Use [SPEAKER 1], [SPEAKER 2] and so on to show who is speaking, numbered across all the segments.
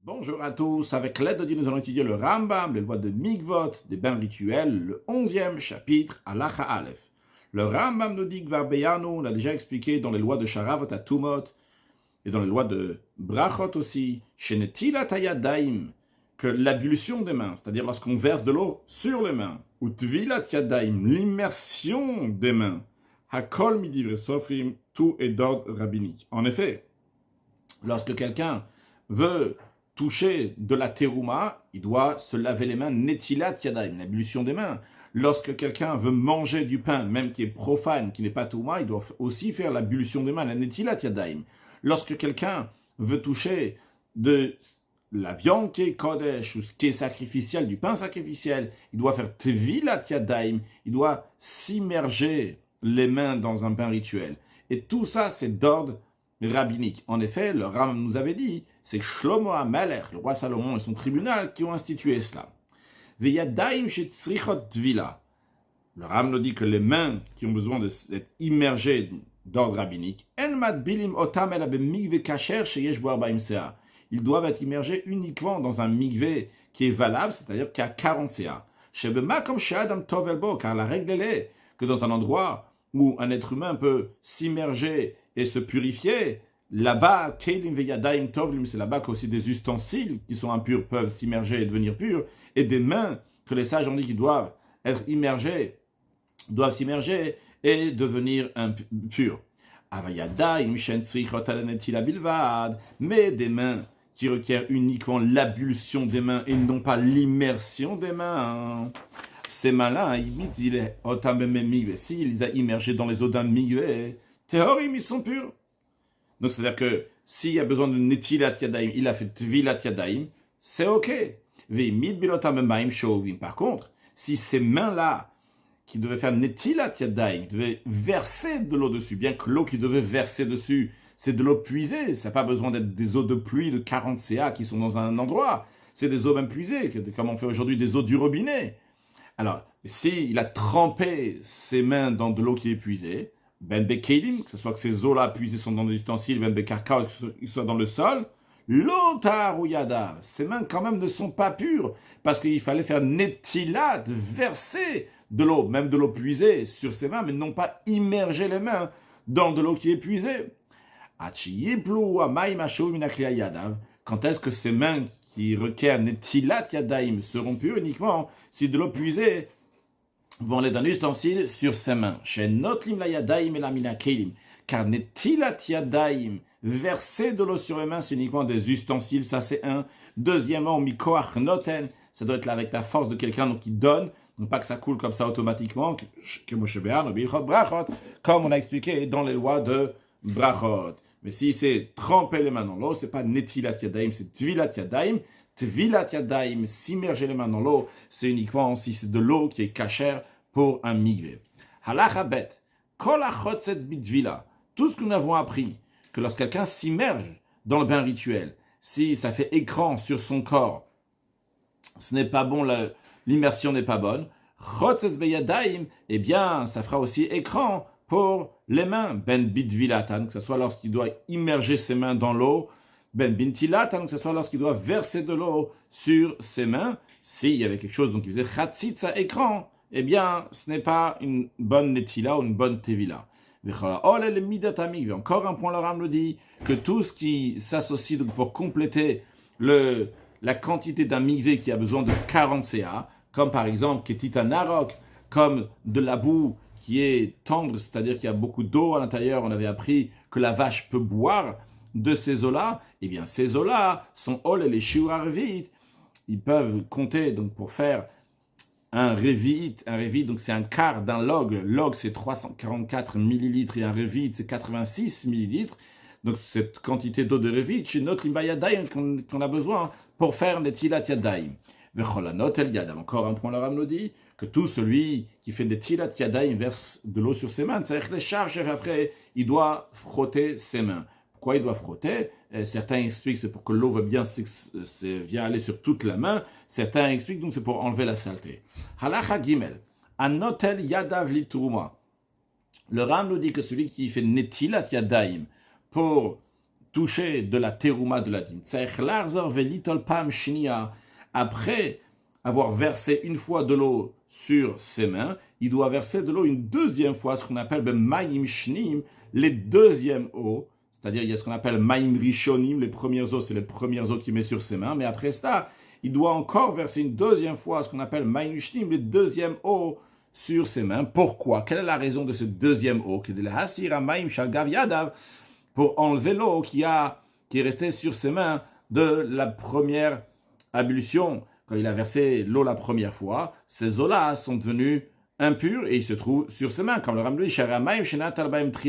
[SPEAKER 1] Bonjour à tous, avec l'aide de Dieu, nous allons étudier le Rambam, les lois de Mikvot, des bains rituels, le 11e chapitre, Halacha Aleph. Le Rambam nous dit que Varbeyanu, on l'a déjà expliqué dans les lois de Sharavot à Tumot, et dans les lois de Brachot aussi, Shenetilat Hayadaim, que l'ablution des mains, c'est-à-dire lorsqu'on verse de l'eau sur les mains, ou Tvilat Yadaim, l'immersion des mains, Hakol midivre sofrim, tout est d'ordre rabbinique. En effet, lorsque quelqu'un veut toucher de la terouma, il doit se laver les mains, netilat yadayim, l'ablution des mains. Lorsque quelqu'un veut manger du pain, même qui est profane, qui n'est pas terouma, il doit aussi faire l'ablution des mains, la netilat yadayim. Lorsque quelqu'un veut toucher de la viande qui est kodesh, ou ce qui est sacrificiel, du pain sacrificiel, il doit faire tevilat yadayim, il doit s'immerger les mains dans un pain rituel. Et tout ça, c'est d'ordre rabbinique. En effet, le Ram nous avait dit, c'est Shlomo HaMelech, le roi Salomon et son tribunal qui ont institué cela. Veyadaim shetzrichot tvila. Le Ram nous dit que les mains qui ont besoin d'être immergées d'ordre rabbinique, en madbilim otam ela b'mikve kasher sheyesh bo 40 sea. Ils doivent être immergés uniquement dans un mikve qui est valable, c'est-à-dire qui a 40 sea. Shebemakom she'adam tovel bo, car la règle est que dans un endroit où un être humain peut s'immerger et se purifier, là-bas, Kelim veyadaim tovlim, c'est là-bas qu'aussi des ustensiles qui sont impurs peuvent s'immerger et devenir purs, et des mains que les sages ont dit qu'ils doivent être immergées, doivent s'immerger et devenir purs. Avayadaim shen tzrichot alanetila bilvad, mais des mains qui requièrent uniquement l'ablution des mains et non pas l'immersion des mains. Ces mains-là, il est otamem migve. S'il les a immergés dans les eaux d'un migve, théorim, ils sont purs. Donc, c'est-à-dire que s'il y a besoin de netilat yadaim, il a fait tvilat yadaim, c'est ok. Par contre, si ces mains-là, qui devaient faire netilat yadaim, devaient verser de l'eau dessus, bien que l'eau qui devait verser dessus, c'est de l'eau puisée, ça n'a pas besoin d'être des eaux de pluie de 40 CA qui sont dans un endroit, c'est des eaux même puisées, comme on fait aujourd'hui des eaux du robinet. Alors, s'il a trempé ses mains dans de l'eau qui est puisée, ben bekelim, que ce soit que ces eaux-là puisées sont dans des ustensiles, ben bekarka, qu'ils soient dans le sol, l'otar ou yada, ces mains quand même ne sont pas pures, parce qu'il fallait faire netilat, verser de l'eau, même de l'eau puisée, sur ses mains, mais non pas immerger les mains dans de l'eau qui est puisée. Quand est-ce que ces mains qui requièrent netilat yadaim seront pures uniquement si de l'eau puisée vont aller d'un ustensile sur ses mains. Chez notlim la yadaim et la mina kelim. Car netilat yadaim, verser de l'eau sur les mains, c'est uniquement des ustensiles, ça c'est un. Deuxièmement, mikoach noten, ça doit être là avec la force de quelqu'un donc qui donne, non pas que ça coule comme ça automatiquement, comme on a expliqué dans les lois de Brachot. Mais si c'est tremper les mains dans l'eau, c'est pas netilat yadaim, c'est tvilat yadaim. Tvilat yadaim, s'immerger les mains dans l'eau, c'est uniquement si c'est de l'eau qui est cachère pour un migvé. Halacha bet, kol hachotzetz bitvila, tout ce que nous avons appris, que lorsque quelqu'un s'immerge dans le bain rituel, si ça fait écran sur son corps, ce n'est pas bon, l'immersion n'est pas bonne. Chotzetz beyadaim, eh bien, ça fera aussi écran pour les mains, ben bitvilatan, que ce soit lorsqu'il doit immerger ses mains dans l'eau, ben bintilatan, que ce soit lorsqu'il doit verser de l'eau sur ses mains. S'il y avait quelque chose donc qui faisait chatzitza écran, eh bien, ce n'est pas une bonne netila ou une bonne tevila. Encore un point, le Ram le dit, que tout ce qui s'associe donc pour compléter la quantité d'un mikvé qui a besoin de 40 CA, comme par exemple ketita narok, comme de la boue qui est tendre, c'est-à-dire qu'il y a beaucoup d'eau à l'intérieur, on avait appris que la vache peut boire de ces eaux-là, eh bien ces eaux-là sont ol et les shiur revit. Ils peuvent compter donc pour faire un revit, donc c'est un quart d'un log. Log c'est 344 millilitres et un revit c'est 86 millilitres. Donc cette quantité d'eau de revit, chez notre limbayadaim qu'on a besoin pour faire les tilat yadaim. Encore un point, le Ram nous dit que tout celui qui fait des tilat yadaim verse de l'eau sur ses mains, c'est-à-dire que les charges après, il doit frotter ses mains. Pourquoi il doit frotter? Certains expliquent c'est pour que l'eau va bien aller sur toute la main. Certains expliquent donc c'est pour enlever la saleté. Halacha gimel, anotel yadav litruma. Le Ram nous dit que celui qui fait netilat yadaim pour touché de la terouma de la dîme. Après avoir versé une fois de l'eau sur ses mains, il doit verser de l'eau une deuxième fois, ce qu'on appelle maïm shnim, les deuxièmes eaux. C'est-à-dire, il y a ce qu'on appelle maïm rishonim, les premières eaux, c'est les premières eaux qu'il met sur ses mains. Mais après ça, il doit encore verser une deuxième fois, ce qu'on appelle maïm shnim, les deuxièmes eaux sur ses mains. Pourquoi? Quelle est la raison de ce deuxième eau? Pour enlever l'eau qui est restée sur ses mains de la première ablution. Quand il a versé l'eau la première fois, ces eaux-là sont devenues impures et ils se trouvent sur ses mains. Comme le Rambam dit,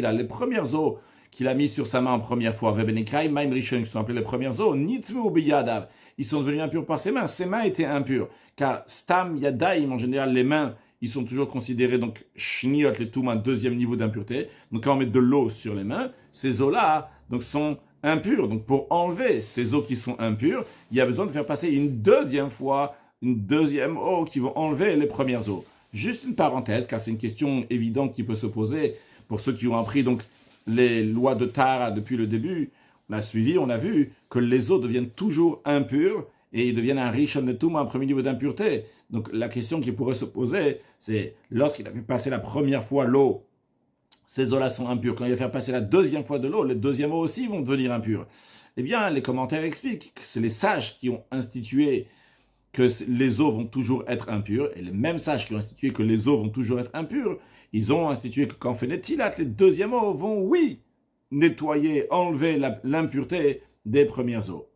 [SPEAKER 1] les premières eaux qu'il a mis sur sa main en première fois, qui sont appelées les premières eaux, ils sont devenus impurs par ses mains. Ses mains étaient impures. Car stam yadaim, en général, les mains, ils sont toujours considérés, donc, shniot, les toum, un deuxième niveau d'impureté. Donc, quand on met de l'eau sur les mains, ces eaux-là, donc, sont impures. Donc, pour enlever ces eaux qui sont impures, il y a besoin de faire passer une deuxième fois, une deuxième eau qui vont enlever les premières eaux. Juste une parenthèse, car c'est une question évidente qui peut se poser pour ceux qui ont appris, donc, les lois de Tara depuis le début. On a suivi, on a vu que les eaux deviennent toujours impures et ils deviennent un rishon netum, un premier niveau d'impureté. Donc la question qui pourrait se poser, c'est lorsqu'il a fait passer la première fois l'eau, ces eaux-là sont impures. Quand il va faire passer la deuxième fois de l'eau, les deuxièmes eaux aussi vont devenir impures. Eh bien, les commentaires expliquent que c'est les sages qui ont institué que les eaux vont toujours être impures, et les mêmes sages qui ont institué que les eaux vont toujours être impures, ils ont institué que quand on fait les tilat, les deuxièmes eaux vont, oui, nettoyer, enlever l'impureté des premières eaux.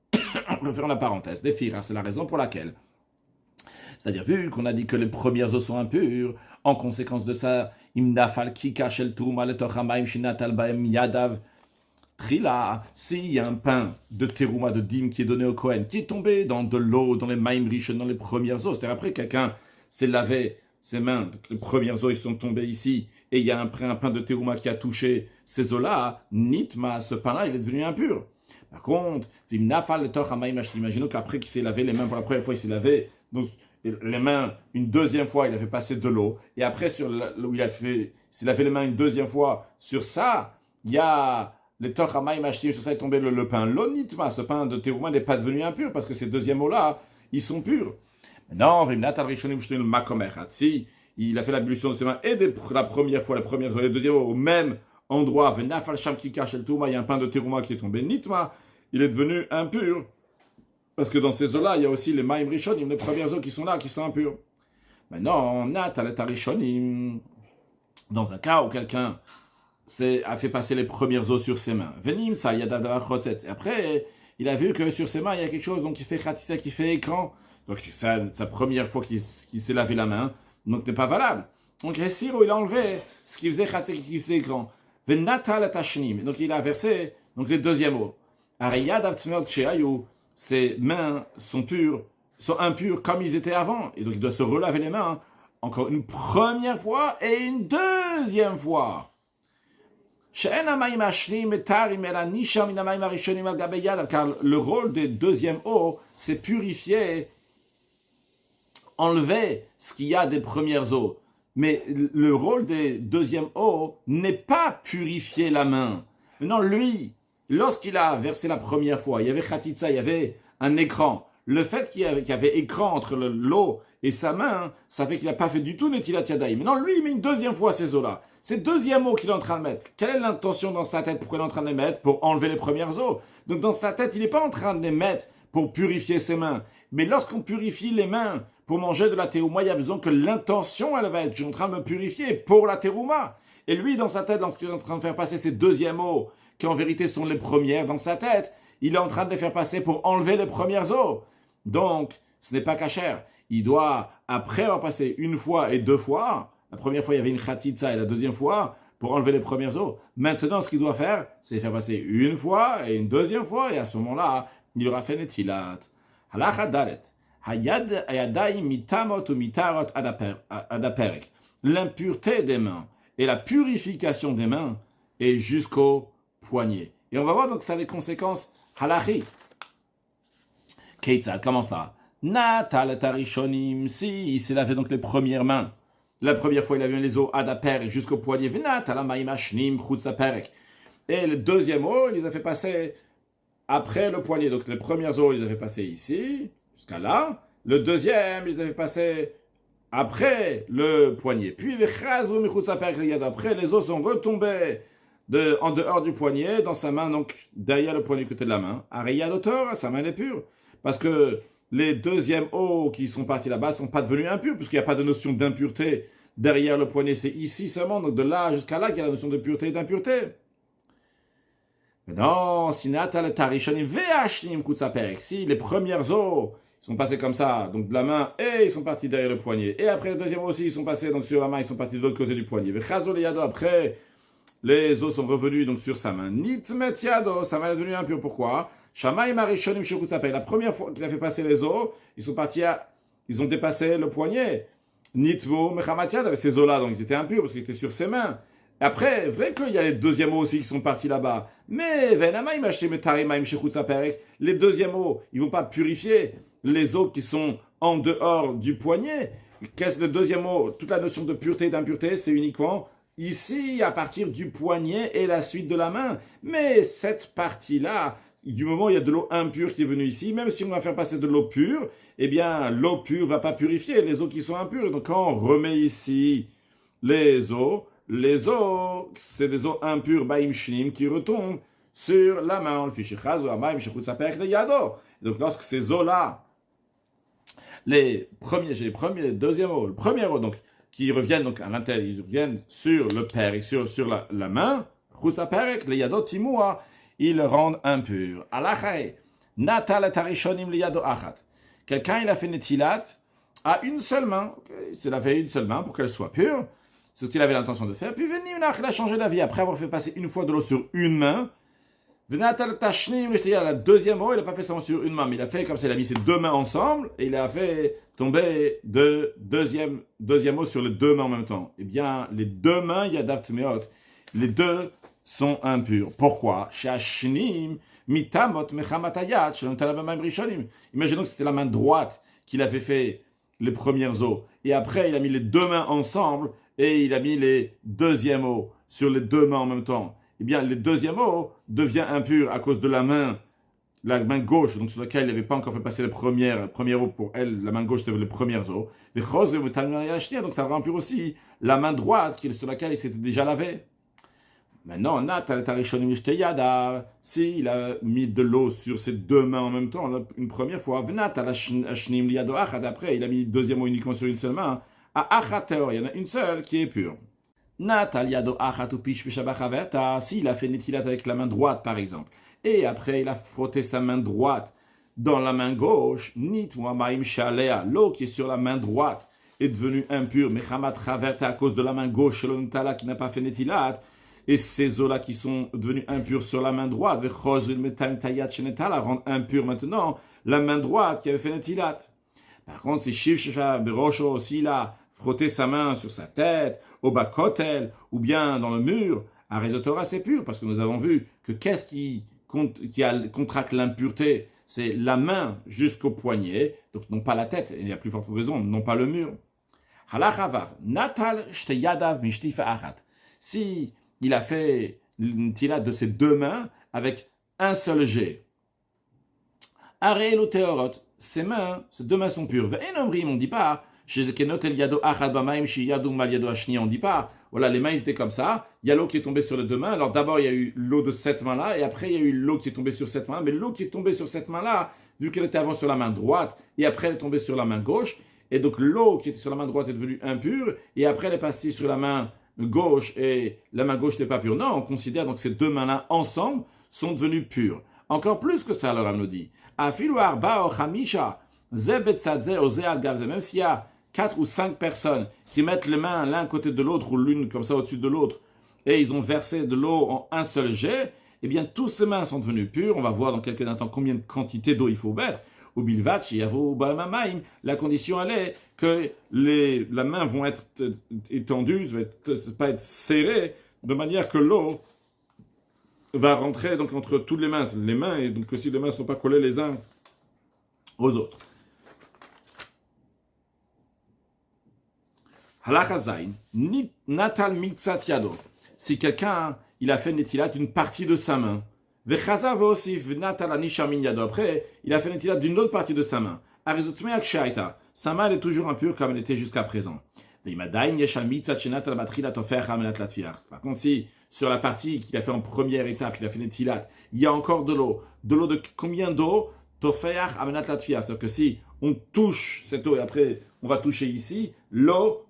[SPEAKER 1] On va faire la parenthèse, des firas, c'est la raison pour laquelle. C'est-à-dire, vu qu'on a dit que les premières eaux sont impures, en conséquence de ça, imnafal kika shel touma letochamaim shinatal baem yadav trila, s'il y a un pain de terouma de dîme qui est donné au Kohen, qui est tombé dans de l'eau, dans les maim rishon, dans les premières eaux, c'est-à-dire après quelqu'un s'est lavé ses mains, donc les premières eaux ils sont tombées ici, et il y a un pain de terouma qui a touché ces eaux-là, nitma, ce pain-là, il est devenu impur. Par contre, imaginons qu'après qu'il s'est lavé les mains pour la première fois, il s'est lavé donc, les mains une deuxième fois, il a fait passer de l'eau, et après où s'est lavé les mains une deuxième fois, sur ça, il y a les tochamayim ashtim, sur ça est tombé le pain. L'onitma, ce pain de terouma n'est pas devenu impur, parce que ces deuxièmes eaux-là, ils sont purs. Maintenant, si il a fait l'ablution de ses mains, et la première fois, et la deuxième au même endroit, il y a un pain de terouma qui est tombé, nitma, il est devenu impur. Parce que dans ces eaux-là, il y a aussi les maïm rishonim, les premières eaux qui sont là, qui sont impures. Maintenant, natalet rishonim, dans un cas où quelqu'un a fait passer les premières eaux sur ses mains. Venim, ça, il y a et après, il a vu que sur ses mains, il y a quelque chose, donc il fait khatissa, qui fait écran. Donc, sa première fois qu'il s'est lavé la main, donc n'est pas valable. Donc, Hessiro, il a enlevé ce qui faisait khatissa, qui faisait écran. Venatal tashnim, donc il a versé donc les deuxièmes eaux. Ariyad avtmel tcheayou, ses mains sont impures comme ils étaient avant. Et donc il doit se relaver les mains encore une première fois et une deuxième fois. Car le rôle des deuxièmes eaux, c'est purifier, enlever ce qu'il y a des premières eaux. Mais le rôle des deuxièmes eaux n'est pas purifier la main. Maintenant, lui, lorsqu'il a versé la première fois, il y avait khatitsa, il y avait un écran. Le fait qu'il y avait écran entre l'eau et sa main, ça fait qu'il n'a pas fait du tout Netilat Yadayim. Maintenant, lui, il met une deuxième fois ces eaux-là. C'est deuxième eau qu'il est en train de mettre. Quelle est l'intention dans sa tête? Pourquoi il est en train de les mettre? Pour enlever les premières eaux. Donc, dans sa tête, il n'est pas en train de les mettre pour purifier ses mains. Mais lorsqu'on purifie les mains pour manger de la terouma, il y a besoin que l'intention, elle va être, je suis en train de me purifier pour la terouma. Et lui, dans sa tête, lorsqu'il est en train de faire passer ces deuxièmes eaux, qui en vérité sont les premières dans sa tête, il est en train de les faire passer pour enlever les premières eaux. Donc, ce n'est pas cachère. Il doit, après avoir passé une fois et deux fois, la première fois il y avait une khatitsa et la deuxième fois, pour enlever les premières eaux. Maintenant, ce qu'il doit faire, c'est faire passer une fois et une deuxième fois, et à ce moment-là, il aura fait netilat. Halacha dalet. Hayadayim mitamot ou mitarot adaperek. L'impureté des mains et la purification des mains est jusqu'au poignet. Et on va voir donc que ça a des conséquences halachiques. Keitza, comment cela? Natal tarishonim, si il s'est lavé donc les premières mains. La première fois, il a vu les eaux adaperek jusqu'au poignet. Venatal amaim ashnim chutzaperek. Et le deuxième eau, il les a fait passer après le poignet. Donc les premiers os, ils avaient passé ici, jusqu'à là. Le deuxième, ils avaient passé après le poignet. Puis, après, les os sont retombés en dehors du poignet, dans sa main, donc derrière le poignet côté de la main. Ariyadotor, sa main est pure. Parce que les deuxièmes os qui sont partis là-bas ne sont pas devenus impurs, puisqu'il n'y a pas de notion d'impureté derrière le poignet. C'est ici seulement, donc de là jusqu'à là, qu'il y a la notion de pureté et d'impureté. Non, si les premières os sont passés comme ça, donc de la main, et ils sont partis derrière le poignet. Et après, le deuxième aussi, ils sont passés donc sur la main, ils sont partis de l'autre côté du poignet. Après, les os sont revenus donc sur sa main. Nitmet yado, sa main est devenue impure. Pourquoi? La première fois qu'il a fait passer les os, ils ont dépassé le poignet. Nitvo mechamat yad, avec ces os-là, donc ils étaient impurs parce qu'ils étaient sur ses mains. Après, vrai qu'il y a les deuxièmes os aussi qui sont partis là-bas. Mais, les deuxièmes os, ils ne vont pas purifier les os qui sont en dehors du poignet. Qu'est-ce que le deuxième os? Toute la notion de pureté et d'impureté, c'est uniquement ici, à partir du poignet et la suite de la main. Mais cette partie-là, du moment où il y a de l'eau impure qui est venue ici, même si on va faire passer de l'eau pure, eh bien, l'eau pure ne va pas purifier les os qui sont impurs. Donc, quand on remet ici les os, c'est des os impurs, baim shnim, qui retombent sur la main. Donc, lorsque ces os-là, le deuxième os, le premier os, donc, qui reviennent donc à l'intérieur, ils reviennent sur le père et sur la main, les yadot timua, ils le rendent impur. Alachae, natal tarishonim le yado achat. Quelqu'un, il a fait netilat à une seule main. Il a fait une seule main pour qu'elle soit pure. C'est ce qu'il avait l'intention de faire. Puis il a changé d'avis après avoir fait passer une fois de l'eau sur une main. La deuxième eau, il n'a pas fait seulement sur une main, mais il a fait comme ça, il a mis ses deux mains ensemble et il a fait tomber deuxième eau sur les deux mains en même temps. Eh bien, les deux mains, il y a d'Avtmeot, les deux sont impurs. Pourquoi? Imaginons que c'était la main droite qu'il avait fait les premières os. Et après, il a mis les deux mains ensemble et il a mis les deuxièmes os sur les deux mains en même temps. Eh bien, le deuxième os devient impur à cause de la main gauche, donc sur laquelle il n'avait pas encore fait passer le premier os pour elle, la main gauche c'était les premières os. Donc ça rend impur aussi la main droite sur laquelle il s'était déjà lavé. Maintenant, s'il a mis de l'eau sur ses deux mains en même temps, une première fois, après il a mis le deuxième eau uniquement sur une seule main, il y en a une seule qui est pure. S'il a fait netilat avec la main droite par exemple, et après il a frotté sa main droite dans la main gauche, l'eau qui est sur la main droite est devenue impure, à cause de la main gauche qui n'a pas fait netilat, et ces eaux-là qui sont devenues impures sur la main droite, rendent impure maintenant la main droite qui avait fait netilat. Par contre, si s'il a frotté sa main sur sa tête, au bas-kotel, ou bien dans le mur, à Résotora, c'est pur, parce que nous avons vu que qu'est-ce qui contracte l'impureté? C'est la main jusqu'au poignet, donc non pas la tête, et il y a plus forte raison, non pas le mur. Halachavav, natal shteyadav mishtifa achat. Si il a fait une tilat de ses deux mains avec un seul jet, Areel ou Teorot, ses deux mains sont pures. On ne dit pas, on dit pas, voilà, les mains étaient comme ça, il y a l'eau qui est tombée sur les deux mains, alors d'abord il y a eu l'eau de cette main-là, et après il y a eu l'eau qui est tombée sur cette main, mais l'eau qui est tombée sur cette main-là, vu qu'elle était avant sur la main droite, et après elle est tombée sur la main gauche, et donc l'eau qui était sur la main droite est devenue impure, et après elle est passée sur la main gauche, et la main gauche n'est pas pure. Non, on considère donc ces deux mains-là ensemble sont devenues pures. Encore plus que ça, alors elle nous dit, même s'il y a 4 ou 5 personnes qui mettent les mains l'un côté de l'autre ou l'une comme ça au-dessus de l'autre et ils ont versé de l'eau en un seul jet, eh bien tous ces mains sont devenues pures. On va voir dans quelques instants combien de quantité d'eau il faut mettre. Ou bilvatch, la condition elle est que la main vont être étendues, pas être serrées, de manière que l'eau va rentrer donc entre toutes les mains et donc si les mains ne sont pas collées les uns aux autres. Halacha zayin, natal mitzat yado. Si quelqu'un il a fait netilat une partie de sa main, Vechaza veosif v'natal anisha min yado. Après, il a fait netilat d'une autre partie de sa main. Arizotmeak shaita. Sa main elle est toujours impure comme elle était jusqu'à présent. Par contre, si sur la partie qu'il a fait en première étape, il a fait netilat, il y a encore de l'eau. De l'eau de combien d'eau? Tofeach amenat latfia. C'est-à-dire que si on touche cette eau et après on va toucher ici, l'eau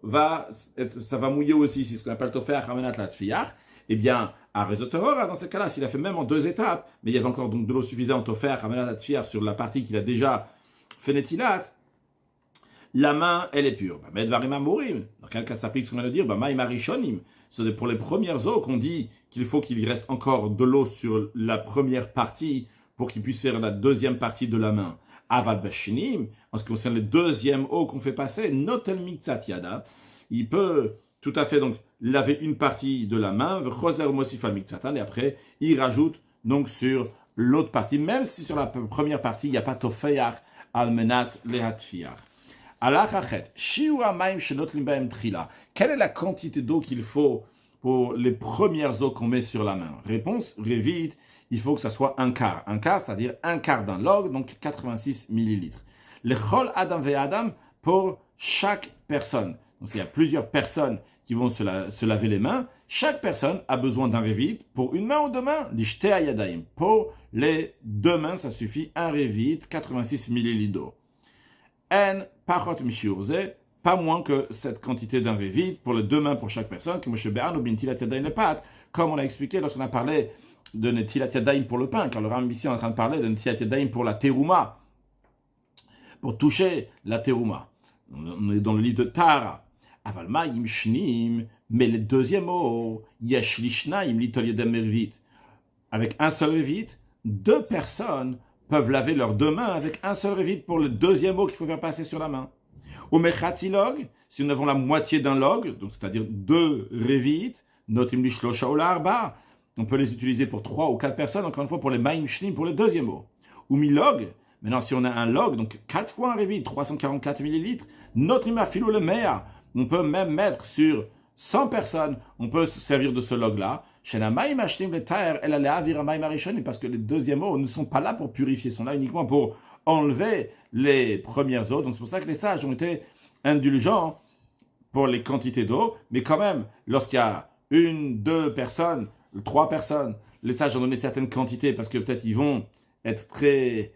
[SPEAKER 1] ça va mouiller aussi. C'est ce qu'on appelle tofeach amenat latfia. Eh bien, à Résotorora, dans ce cas-là, s'il a fait même en 2 étapes, mais il y avait encore donc de l'eau suffisante tofeach amenat latfia sur la partie qu'il a déjà fait netilat, la main, elle est pure. Dans quel cas ça s'applique ce qu'on vient de dire? C'est pour les premières eaux qu'on dit qu'il faut qu'il y reste encore de l'eau sur la première partie pour qu'il puisse faire la deuxième partie de la main. Aval bashinim, en ce qui concerne les deuxièmes eaux qu'on fait passer, notel mitzat yada, il peut tout à fait donc laver une partie de la main, et après il rajoute donc sur l'autre partie, même si sur la première partie il n'y a pas tofeach almenat lehatfiach. Quelle est la quantité d'eau qu'il faut pour les premières eaux qu'on met sur la main? Réponse, vite, il faut que ça soit un quart. Un quart, c'est-à-dire un quart d'un log, donc 86 millilitres. Le chol adam ve adam pour chaque personne. Donc s'il y a plusieurs personnes qui vont se laver les mains, chaque personne a besoin d'un revit pour une main ou 2 mains. L'ishte ayadaim. Pour les 2 mains, ça suffit un revit, 86 millilitres d'eau. En pachot mishiurze, pas moins que cette quantité d'un revit pour les 2 mains pour chaque personne, comme on a expliqué lorsqu'on a parlé de netilat yadayim pour le pain, car le Rambam ici est en train de parler de netilat yadayim pour la terouma, pour toucher la terouma. On est dans le livre de Tara. Avalma yim shnim, mais le deuxième mot, yesh lishnaim litol yadam revit. Avec un seul revit, 2 personnes peuvent laver leurs 2 mains avec un seul revit pour le deuxième mot qu'il faut faire passer sur la main. Ou mechatzi log, si nous avons la moitié d'un log, donc c'est-à-dire 2 revit, notim lishlosha ou l'arba, on peut les utiliser pour 3 ou 4 personnes, encore une fois pour les maim shnim, pour le deuxième mot. Ou mi log, maintenant si on a un log, donc 4 fois un revit, 344 millilitres, notim afilo le mea, on peut même mettre sur 100 personnes, on peut se servir de ce log-là. Parce que les deuxièmes eaux ne sont pas là pour purifier, sont là uniquement pour enlever les premières eaux. Donc c'est pour ça que les sages ont été indulgents pour les quantités d'eau, mais quand même, lorsqu'il y a 1, 2 personnes, 3 personnes, les sages ont donné certaines quantités parce que peut-être ils vont être très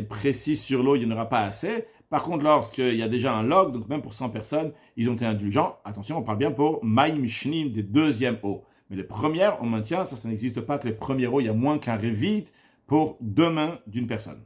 [SPEAKER 1] précis sur l'eau, il n'y en aura pas assez. Par contre, lorsqu'il y a déjà un log, donc même pour 100 personnes, ils ont été indulgents. Attention, on parle bien pour maïm shnim, des deuxièmes eaux. Mais les premières, on maintient, ça n'existe pas que les premières eaux, il y a moins qu'un revit pour 2 mains d'une personne.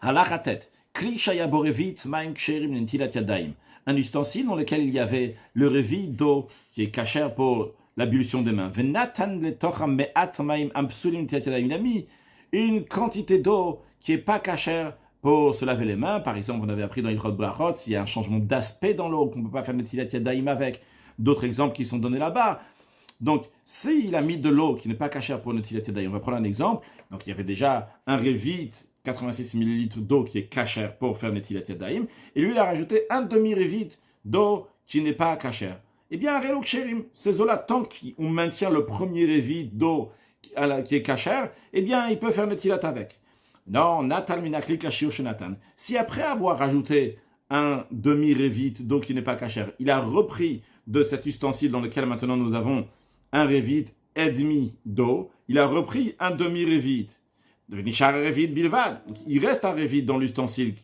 [SPEAKER 1] Halachatet, kli shaya borevit maim ksherim nentilat yadayim. Un ustensile dans lequel il y avait le revit d'eau qui est cachère pour l'ablution des mains. Venatan letocham me'at maim ampsulim nentilat yadayim. Il a mis une quantité d'eau qui n'est pas cachère pour se laver les mains. Par exemple, on avait appris dans Ilchot Brachot, s'il y a un changement d'aspect dans l'eau, qu'on ne peut pas faire netilat yadayim avec. D'autres exemples qui sont donnés là-bas. Donc, s'il a mis de l'eau qui n'est pas cachère pour netilat yadayim, on va prendre un exemple. Donc, il y avait déjà un revit, 86 ml d'eau qui est cachère pour faire netilat yadayim, et lui, il a rajouté un demi-revit d'eau qui n'est pas cachère. Eh bien, relok sherim, ces eaux-là, tant qu'on maintient le premier revit d'eau qui est cachère, eh bien, il peut faire netilat avec. Non, natal minakli kashio shenatan. Si après avoir rajouté un demi-revit d'eau qui n'est pas cachère, il a repris de cet ustensile dans lequel maintenant nous avons un revit et demi d'eau, il a repris un demi-revit. Il reste un revit dans l'ustensile,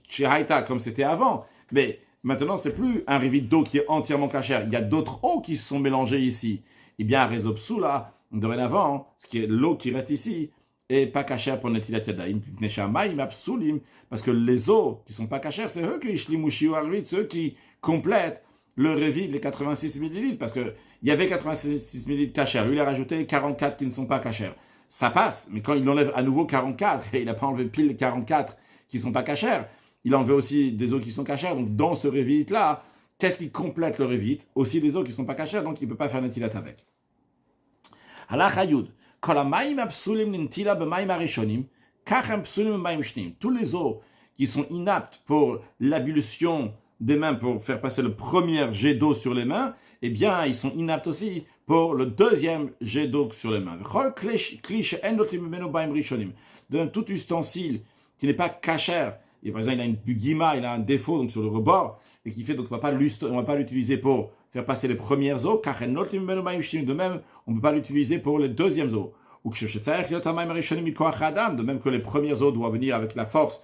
[SPEAKER 1] comme c'était avant, mais maintenant c'est plus un revit d'eau qui est entièrement cachère, il y a d'autres eaux qui se sont mélangées ici. Eh bien, Rezopsula, dorénavant, ce qui est l'eau qui reste ici, et pas cachère pour netilat yadayim, parce que les eaux qui sont pas cachères, c'est eux qui ceux qui complètent le revit, les 86 millilitres, parce qu'il y avait 86 millilitres cachères, lui il a rajouté 44 qui ne sont pas cachères. Ça passe, mais quand il enlève à nouveau 44, et il n'a pas enlevé pile les 44 qui ne sont pas cachères, il a enlevé aussi des eaux qui sont cachères, donc dans ce revit-là, qu'est-ce qui complète le revit? Aussi des eaux qui ne sont pas cachères, donc il ne peut pas faire netilat avec. Halachayud. Tous les eaux qui sont inaptes pour l'ablution des mains pour faire passer le premier jet d'eau sur les mains, eh bien, ils sont inaptes aussi pour le deuxième jet d'eau sur les mains. De tout ustensile qui n'est pas cachère, et par exemple, il a une guima, il a un défaut donc sur le rebord, et qui fait donc on ne va pas l'utiliser pour faire passer les premières eaux, de même, on ne peut pas l'utiliser pour les deuxièmes eaux. De même que les premières eaux doivent venir avec la force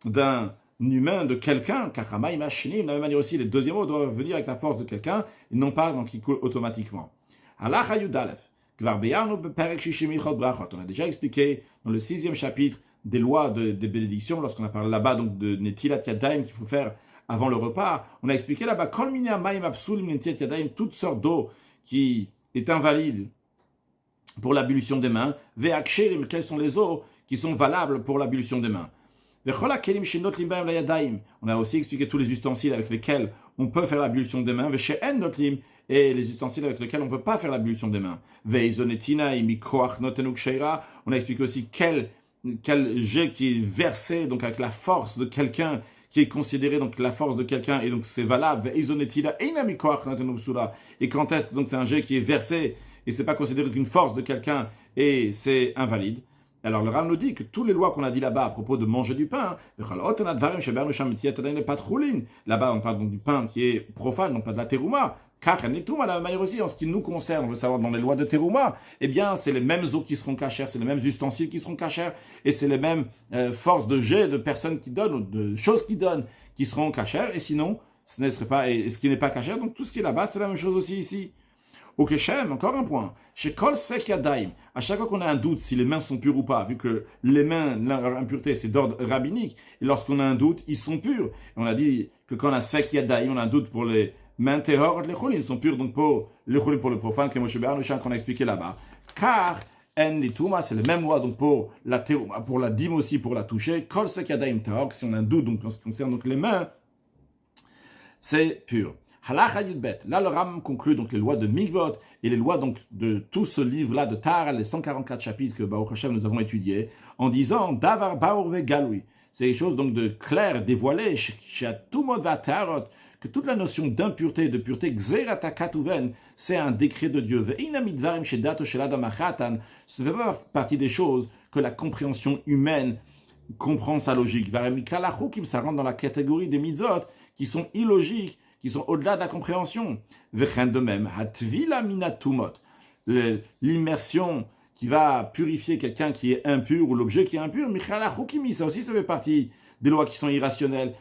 [SPEAKER 1] d'un humain, de quelqu'un, de la même manière aussi, les deuxièmes eaux doivent venir avec la force de quelqu'un, et non pas donc qui coulent automatiquement. On a déjà expliqué dans le 6e chapitre des lois des bénédictions, lorsqu'on a parlé là-bas donc de Netilat Yadayim qu'il faut faire avant le repas. On a expliqué là-bas toutes sortes d'eau qui est invalide pour l'ablution des mains. Quelles sont les eaux qui sont valables pour l'ablution des mains? On a aussi expliqué tous les ustensiles avec lesquels on peut faire l'ablution des mains, et les ustensiles avec lesquels on ne peut pas faire l'ablution des mains. On a expliqué aussi quel jet qui est versé donc avec la force de quelqu'un, qui est considéré donc la force de quelqu'un, et donc c'est valable. Et quand est-ce que donc c'est un jet qui est versé et c'est pas considéré qu'une force de quelqu'un et c'est invalide? Alors le Ram nous dit que toutes les lois qu'on a dit là-bas à propos de manger du pain, là-bas on parle donc du pain qui est profane, non pas de la terouma, car la même manière aussi en ce qui nous concerne, on veut savoir dans les lois de terouma, eh bien c'est les mêmes eaux qui seront cachères, c'est les mêmes ustensiles qui seront cachères, et c'est les mêmes forces de jet de personnes qui donnent, ou de choses qui donnent, qui seront cachères, et sinon ce ne serait pas, et ce qui n'est pas cachère, donc tout ce qui est là-bas c'est la même chose aussi ici. Au Keshem, encore un point. Chez Kol Sfek Yadaim, à chaque fois qu'on a un doute si les mains sont pures ou pas, vu que les mains, leur impureté, c'est d'ordre rabbinique, et lorsqu'on a un doute, ils sont purs. Et on a dit que quand on a Sfek Yadaim, on a un doute pour les mains Tehor, les Cholin sont purs, donc pour les Cholin, pour le profane, que Moshe Be'anoshan qu'on a expliqué là-bas. Car, En Lituma, c'est la même loi, donc pour la Terouma, pour la dîme aussi, pour la toucher. Kol Sfek Yadaim Tehor, si on a un doute, donc en ce qui concerne donc les mains, c'est pur. Halacha Yudbet. Là, le Ram conclut donc les lois de Mikvot et les lois donc de tout ce livre-là de Tahara, les 144 chapitres que Baruch Hashem nous avons étudiés, en disant Davar Baorve Galoui. C'est des choses donc de clair, dévoilées, que toute la notion d'impureté, de pureté, Xerata Katuven, c'est un décret de Dieu. Ce ne fait pas partie des choses que la compréhension humaine comprend sa logique. Ça rentre dans la catégorie des mitzvot qui sont illogiques, qui sont au-delà de la compréhension. De même, l'immersion qui va purifier quelqu'un qui est impur ou l'objet qui est impur, ça aussi ça fait partie des lois qui sont irrationnelles.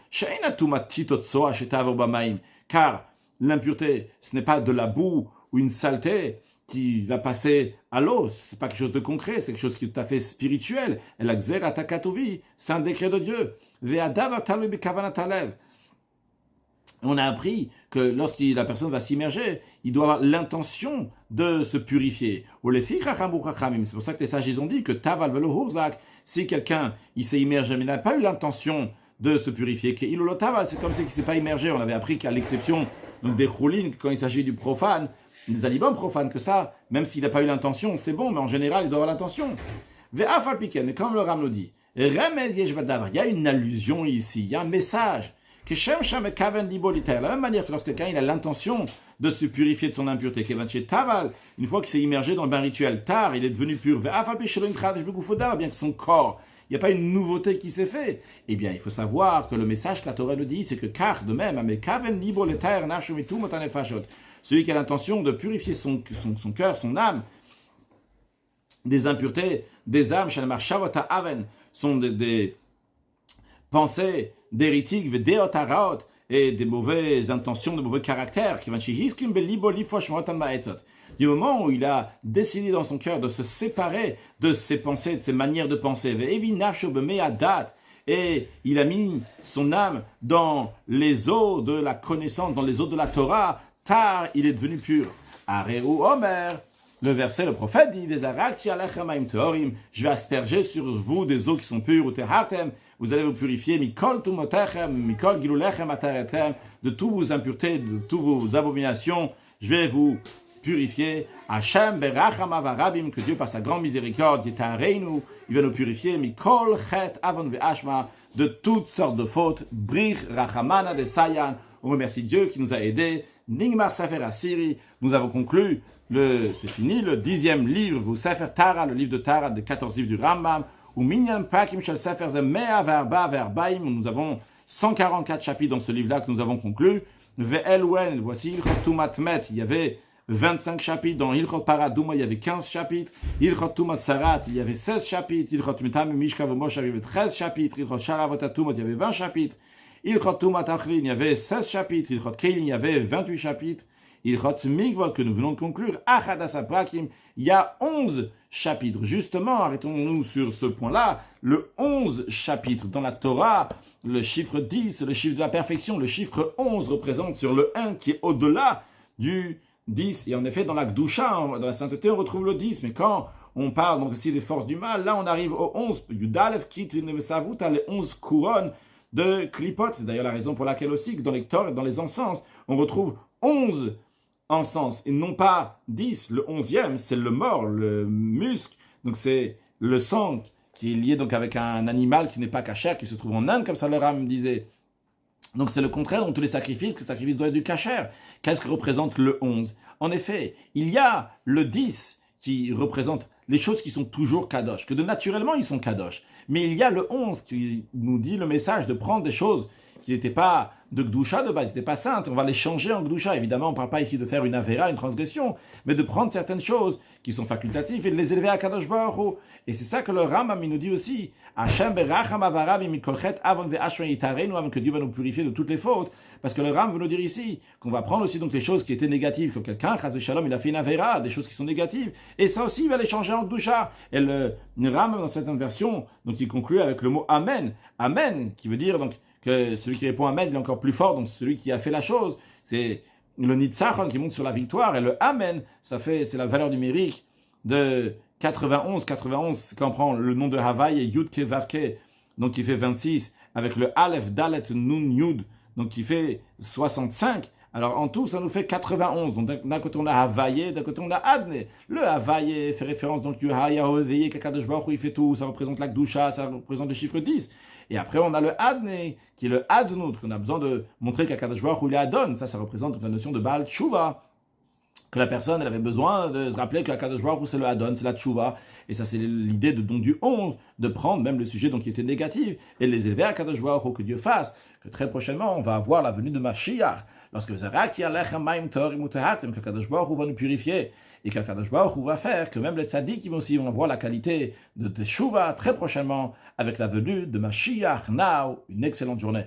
[SPEAKER 1] Car l'impureté, ce n'est pas de la boue ou une saleté qui va passer à l'eau, c'est pas quelque chose de concret, c'est quelque chose qui est tout à fait spirituel. Et la xerata katuvi, c'est un décret de Dieu. On a appris que lorsque la personne va s'immerger, il doit avoir l'intention de se purifier. C'est pour ça que les sages ils ont dit que Taval velo hurzak, si quelqu'un il s'est immergé mais n'a pas eu l'intention de se purifier, c'est comme s'il ne s'est pas immergé. On avait appris qu'à l'exception donc des choulines, quand il s'agit du profane, des alibans profanes, que ça, même s'il n'a pas eu l'intention, c'est bon, mais en général il doit avoir l'intention. Mais comme le Ram nous dit, il y a une allusion ici, il y a un message. De la même manière que lorsque quelqu'un il a l'intention de se purifier de son impureté, une fois qu'il s'est immergé dans le bain rituel, tard, il est devenu pur, bien que son corps, il n'y a pas une nouveauté qui s'est faite. Eh bien, il faut savoir que le message que la Torah nous dit, c'est que car de même, celui qui a l'intention de purifier son cœur, son âme, des impuretés, des âmes, sont des pensées d'hérétiques, et des mauvaises intentions, de mauvais caractères, du moment où il a décidé dans son cœur de se séparer de ses pensées, de ses manières de penser, et il a mis son âme dans les eaux de la connaissance, dans les eaux de la Torah, tard il est devenu pur. Areu Omer, le verset, le prophète dit, je vais asperger sur vous des eaux qui sont pures, ou tehatem, vous allez vous purifier, mikol tumotechem, mikol gilulechem ataretem, de toutes vos impuretés, de toutes vos abominations, je vais vous purifier. Hashem beracham avarabim, que Dieu par sa grande miséricorde, il va nous purifier, mikol chet avon ve'ashma, de toutes sortes de fautes, brich rachamana de sayan. On remercie Dieu qui nous a aidés. Ningmar Sefer Asiri, nous avons conclu, c'est fini, le 10e livre, vous Sefer Tara, le livre de Tara, des 14 livres du Rambam, ou Minyan Prakim Shel Sefer Zemea Verba Verbaim, nous avons 144 chapitres dans ce livre-là que nous avons conclu. Ve'elwen, voici Ilchot Tumat Met, il y avait 25 chapitres, dans Ilchot Paradouma, il y avait 15 chapitres, Ilchot Tumat Sarat, il y avait 16 chapitres, Ilchot Mitam Mishka Vomosh, il y avait 13 chapitres, Ilchot Sharavot Atumot, il y avait 20 chapitres, Ilchot Tumat Achlin, il y avait 16 chapitres, Ilchot Keilin, il y avait 28 chapitres, Ilchot Migvot, que nous venons de conclure, Achadas Aprakim, il y a 11 chapitres. Justement, arrêtons-nous sur ce point-là, le 11 chapitre dans la Torah, le chiffre 10, le chiffre de la perfection, le chiffre 11 représente sur le 1 qui est au-delà du 10. Et en effet, dans la Gdusha, dans la sainteté, on retrouve le 10. Mais quand on parle donc aussi des forces du mal, là on arrive au 11. Yudalev Kitin Savuta, les 11 couronnes de Klipot. C'est d'ailleurs la raison pour laquelle aussi, que dans les Torah, dans les encens, on retrouve 11 encens et non pas 10. Le 11e, c'est le mort, le musc. Donc c'est le sang qui est lié donc avec un animal qui n'est pas kasher, qui se trouve en Inde, comme ça le Ram disait. Donc c'est le contraire dans tous les sacrifices, que le sacrifice doit être du kasher. Qu'est-ce que représente le 11 ? En effet, il y a le 10 qui représente les choses qui sont toujours kadosh, que de naturellement ils sont kadosh. Mais il y a le 11 qui nous dit le message de prendre des choses qui n'étaient pas de Gdusha de base, n'étaient pas saintes, on va les changer en Gdusha. Évidemment, on ne parle pas ici de faire une avéra, une transgression, mais de prendre certaines choses qui sont facultatives et de les élever à Kadosh Baruch Hu. Et c'est ça que le Rambam nous dit aussi, Hashem beracham avarab mikolchet avon ve'ashma yitarenu, que Dieu va nous purifier de toutes les fautes. Parce que le Rambam veut nous dire ici qu'on va prendre aussi donc les choses qui étaient négatives, que quelqu'un, chas v'shalom, il a fait une avéra, des choses qui sont négatives, et ça aussi, il va les changer en Gdusha. Et le Rambam, dans certaines versions, donc il conclut avec le mot Amen. Amen, qui veut dire donc que celui qui répond Amen, il est encore plus fort, donc celui qui a fait la chose, c'est le Nitzachon qui monte sur la victoire, et le Amen, c'est la valeur numérique de 91. 91, quand on prend le nom de Havaï et Yudke Vavke, donc qui fait 26, avec le Aleph, Dalet, Nun, Yud, donc qui fait 65. Alors en tout, ça nous fait 91. Donc d'un côté on a Havaïe, d'un côté on a Adne. Le Havaïe fait référence donc Yuhaya Hoveye, Kakadosh Baruch Hu, il fait tout, ça représente la Gdusha, ça représente le chiffre 10. Et après on a le Adne, qui est le Adnout, qu'on a besoin de montrer qu'Akadosh Baruch Hu il est Adon. Ça représente donc la notion de Baal Tshuva, que la personne elle avait besoin de se rappeler qu'Akadosh Baruch Hu c'est le Adon, c'est la Tshuva. Et ça c'est l'idée de donc du 11, de prendre même le sujet donc qui était négatif et les élever à Akadosh Baruch Hu, que Dieu fasse que très prochainement on va avoir la venue de Mashiach, lorsque Zaraki Alechem Maim Torim Utahatem, qu'Akadosh Baruch Hu va nous purifier et qu'Akadosh Baruch Hu va faire que même les tzadikim aussi vont voir la qualité de Teshuva très prochainement avec la venue de Mashiach. Now, une excellente journée.